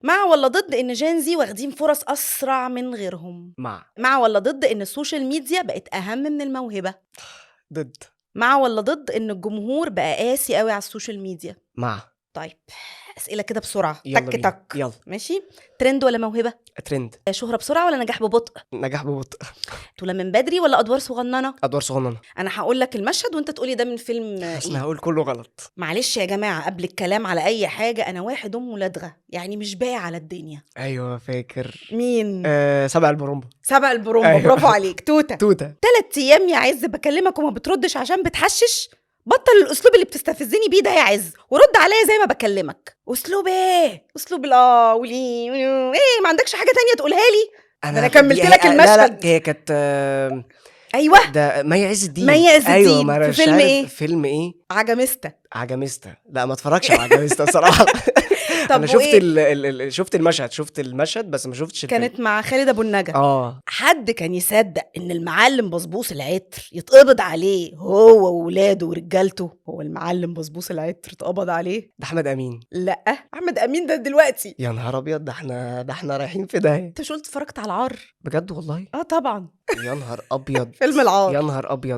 مع ولا ضد ان جين زي واخدين فرص اسرع من غيرهم؟ مع ولا ضد ان السوشيال ميديا بقت اهم من الموهبة؟ ضد. مع ولا ضد ان الجمهور بقى قاسي قوي على السوشيال ميديا؟ مع. طيب اسئله كده بسرعه، يلا تك بينا. تك. يلا. ماشي. ترند ولا موهبه؟ ترند. شهره بسرعه ولا نجاح ببطء؟ نجاح ببطء. طولة من بدري ولا ادوار صغننه؟ ادوار صغننه. انا هقول لك المشهد وانت تقولي ده من فيلم حاسس اني ايه. هقول كله غلط. معلش يا جماعه، قبل الكلام على اي حاجه، انا واحد ام لدغه يعني مش باقي على الدنيا. ايوه فاكر. مين؟ سبع البرومبا. سبع البرومبا. أيوة. برافو عليك. توته. توته. 3 ايام يا عز بكلمك وما بتردش عشان بتحشش. بطل الاسلوب اللي بتستفزني بيه ده يا عز، ورد عليا زي ما بكلمك. اسلوب ايه؟ اسلوب وليه ايه؟ ما عندكش حاجه تانية تقولها لي؟ انا كملت لك المشهد. لا هي كانت ايوه، ده مي عز الدين. مي عز ايوه الدين ما انا في مش فيلم عارف ايه؟ فيلم ايه. عجمستا. عجمستا. لا ما اتفرجش على عجمستا بصراحه. طب انا شفت وإيه؟ شفت المشهد بس ما شفتش الفيلم. كانت مع خالد ابو النجا. حد كان يصدق ان المعلم بصبوص العطر يتقبض عليه هو وولاده ورجالته؟ هو المعلم بصبوص العطر اتقبض عليه؟ ده احمد امين. لا، احمد امين ده دلوقتي. يا نهار ابيض، ده احنا رايحين في داهيه. انت مش قلت اتفرجت على العار؟ بجد والله. طبعا. يا نهار ابيض. فيلم العار. يا نهار ابيض.